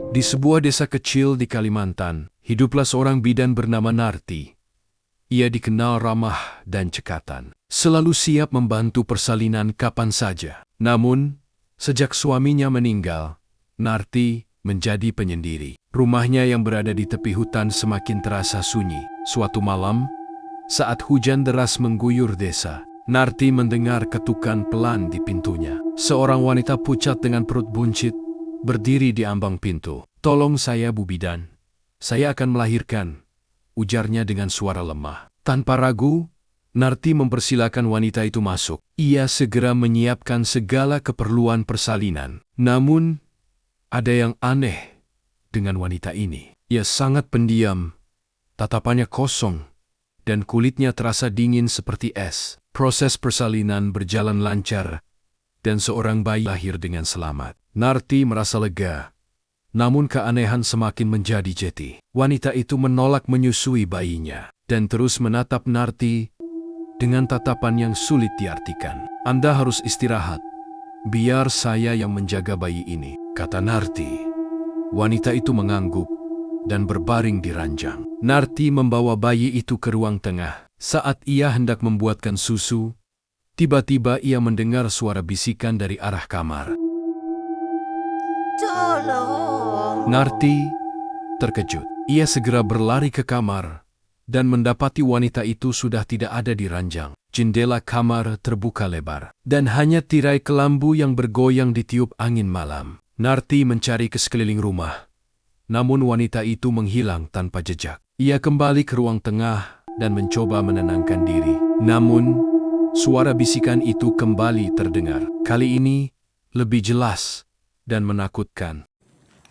Di sebuah desa kecil di Kalimantan, hiduplah seorang bidan bernama Narti. Ia dikenal ramah dan cekatan, selalu siap membantu persalinan kapan saja. Namun, sejak suaminya meninggal, Narti menjadi penyendiri. Rumahnya yang berada di tepi hutan semakin terasa sunyi. Suatu malam, saat hujan deras mengguyur desa, Narti mendengar ketukan pelan di pintunya. Seorang wanita pucat dengan perut buncit berdiri di ambang pintu. "Tolong saya, Bu Bidan. Saya akan melahirkan," ujarnya dengan suara lemah. Tanpa ragu, Narti mempersilakan wanita itu masuk. Ia segera menyiapkan segala keperluan persalinan. Namun, ada yang aneh dengan wanita ini. Ia sangat pendiam, tatapannya kosong, dan kulitnya terasa dingin seperti es. Proses persalinan berjalan lancar, dan seorang bayi lahir dengan selamat. Narti merasa lega, namun keanehan semakin menjadi jeti. Wanita itu menolak menyusui bayinya, dan terus menatap Narti dengan tatapan yang sulit diartikan. "Anda harus istirahat. Biar saya yang menjaga bayi ini," kata Narti. Wanita itu mengangguk dan berbaring di ranjang. Narti membawa bayi itu ke ruang tengah. Saat ia hendak membuatkan susu, tiba-tiba ia mendengar suara bisikan dari arah kamar. Tolong! Narti terkejut. Ia segera berlari ke kamar dan mendapati wanita itu sudah tidak ada di ranjang. Jendela kamar terbuka lebar, dan hanya tirai kelambu yang bergoyang ditiup angin malam. Narti mencari ke sekeliling rumah, namun wanita itu menghilang tanpa jejak. Ia kembali ke ruang tengah dan mencoba menenangkan diri. Namun, suara bisikan itu kembali terdengar. Kali ini lebih jelas dan menakutkan.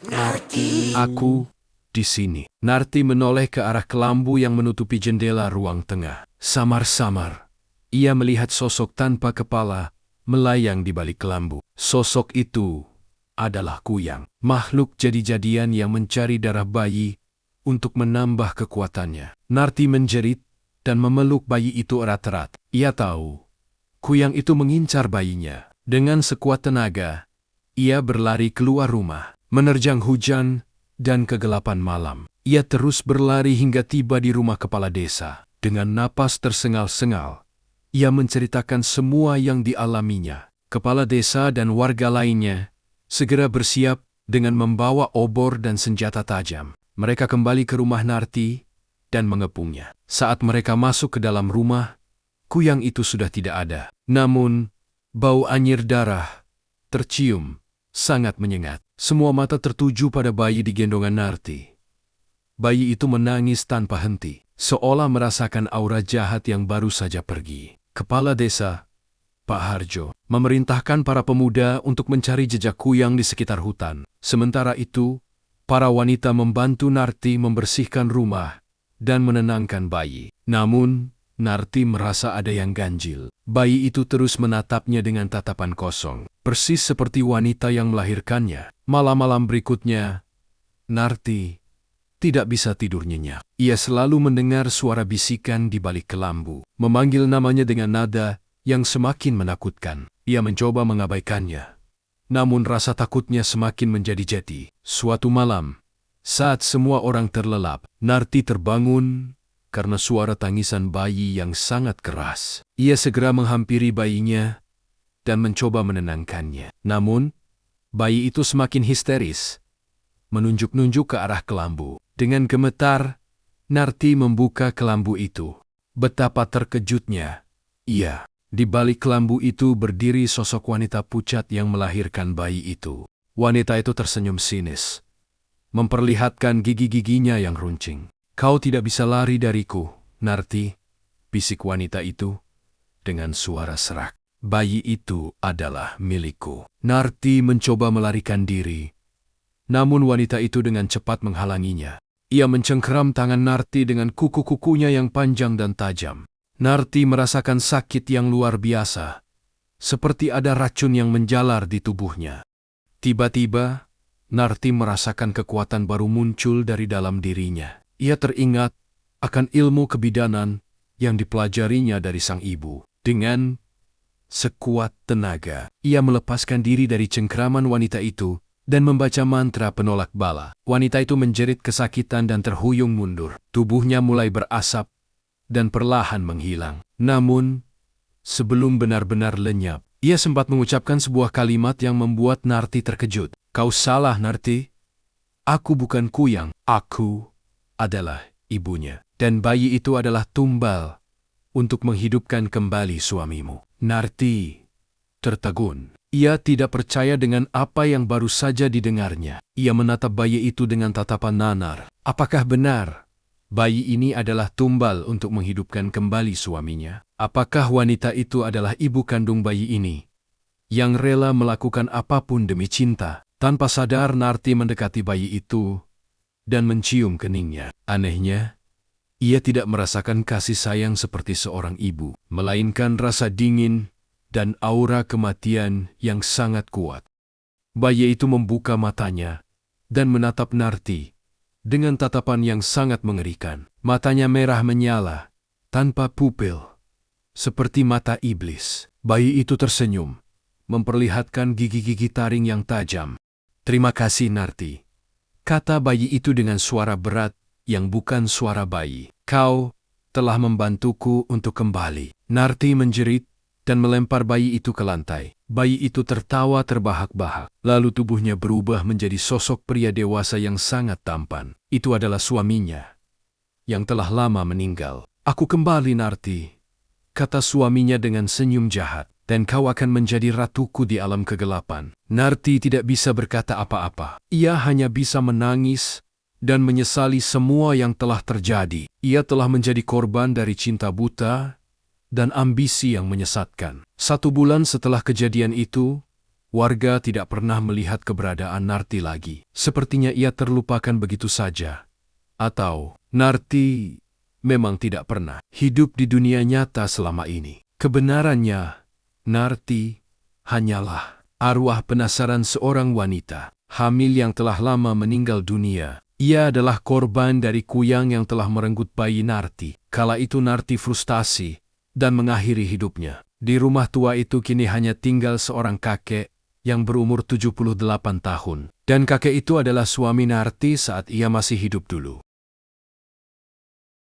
Narti! "Aku di sini." Narti menoleh ke arah kelambu yang menutupi jendela ruang tengah. Samar-samar, ia melihat sosok tanpa kepala melayang di balik kelambu. Sosok itu adalah Kuyang, makhluk jadi-jadian yang mencari darah bayi untuk menambah kekuatannya. Narti menjerit dan memeluk bayi itu erat-erat. Ia tahu Kuyang itu mengincar bayinya. Dengan sekuat tenaga, ia berlari keluar rumah, menerjang hujan dan kegelapan malam. Ia terus berlari hingga tiba di rumah kepala desa. Dengan napas tersengal-sengal, ia menceritakan semua yang dialaminya. Kepala desa dan warga lainnya segera bersiap dengan membawa obor dan senjata tajam. Mereka kembali ke rumah Narti dan mengepungnya. Saat mereka masuk ke dalam rumah, Kuyang itu sudah tidak ada. Namun, bau anyir darah tercium sangat menyengat. Semua mata tertuju pada bayi di gendongan Narti. Bayi itu menangis tanpa henti, seolah merasakan aura jahat yang baru saja pergi. Kepala desa, Pak Harjo, memerintahkan para pemuda untuk mencari jejak Kuyang di sekitar hutan. Sementara itu, para wanita membantu Narti membersihkan rumah dan menenangkan bayi. Namun, Narti merasa ada yang ganjil. Bayi itu terus menatapnya dengan tatapan kosong, persis seperti wanita yang melahirkannya. Malam-malam berikutnya, Narti tidak bisa tidur nyenyak. Ia selalu mendengar suara bisikan di balik kelambu, memanggil namanya dengan nada yang semakin menakutkan. Ia mencoba mengabaikannya, namun rasa takutnya semakin menjadi-jadi. Suatu malam, saat semua orang terlelap, Narti terbangun karena suara tangisan bayi yang sangat keras. Ia segera menghampiri bayinya dan mencoba menenangkannya. Namun, bayi itu semakin histeris, menunjuk-nunjuk ke arah kelambu. Dengan gemetar, Narti membuka kelambu itu. Betapa terkejutnya. Iya, di balik kelambu itu berdiri sosok wanita pucat yang melahirkan bayi itu. Wanita itu tersenyum sinis, memperlihatkan gigi-giginya yang runcing. "Kau tidak bisa lari dariku, Narti," bisik wanita itu dengan suara serak. "Bayi itu adalah milikku." Narti mencoba melarikan diri, namun wanita itu dengan cepat menghalanginya. Ia mencengkeram tangan Narti dengan kuku-kukunya yang panjang dan tajam. Narti merasakan sakit yang luar biasa, seperti ada racun yang menjalar di tubuhnya. Tiba-tiba, Narti merasakan kekuatan baru muncul dari dalam dirinya. Ia teringat akan ilmu kebidanan yang dipelajarinya dari sang ibu. Dengan sekuat tenaga, ia melepaskan diri dari cengkeraman wanita itu dan membaca mantra penolak bala. Wanita itu menjerit kesakitan dan terhuyung mundur. Tubuhnya mulai berasap dan perlahan menghilang. Namun, sebelum benar-benar lenyap, ia sempat mengucapkan sebuah kalimat yang membuat Narti terkejut. "Kau salah, Narti. Aku bukan kuyang. Aku adalah ibunya. Dan bayi itu adalah tumbal untuk menghidupkan kembali suamimu." Narti tertegun. Ia tidak percaya dengan apa yang baru saja didengarnya. Ia menatap bayi itu dengan tatapan nanar. Apakah benar bayi ini adalah tumbal untuk menghidupkan kembali suaminya? Apakah wanita itu adalah ibu kandung bayi ini, yang rela melakukan apapun demi cinta? Tanpa sadar, Narti mendekati bayi itu dan mencium keningnya. Anehnya, ia tidak merasakan kasih sayang seperti seorang ibu, melainkan rasa dingin dan aura kematian yang sangat kuat. Bayi itu membuka matanya dan menatap Narti dengan tatapan yang sangat mengerikan. Matanya merah menyala, tanpa pupil, seperti mata iblis. Bayi itu tersenyum, memperlihatkan gigi-gigi taring yang tajam. "Terima kasih, Narti," kata bayi itu dengan suara berat yang bukan suara bayi. "Kau telah membantuku untuk kembali." Narti menjerit dan melempar bayi itu ke lantai. Bayi itu tertawa terbahak-bahak, lalu tubuhnya berubah menjadi sosok pria dewasa yang sangat tampan. Itu adalah suaminya, yang telah lama meninggal. "Aku kembali, Narti," kata suaminya dengan senyum jahat, "dan kau akan menjadi ratuku di alam kegelapan." Narti tidak bisa berkata apa-apa. Ia hanya bisa menangis dan menyesali semua yang telah terjadi. Ia telah menjadi korban dari cinta buta dan ambisi yang menyesatkan. 1 bulan setelah kejadian itu, warga tidak pernah melihat keberadaan Narti lagi. Sepertinya ia terlupakan begitu saja. Atau Narti memang tidak pernah hidup di dunia nyata selama ini. Kebenarannya, Narti hanyalah arwah penasaran seorang wanita hamil yang telah lama meninggal dunia. Ia adalah korban dari kuyang yang telah merenggut bayi Narti. Kala itu Narti frustasi dan mengakhiri hidupnya. Di rumah tua itu kini hanya tinggal seorang kakek yang berumur 78 tahun. Dan kakek itu adalah suami Narti saat ia masih hidup dulu.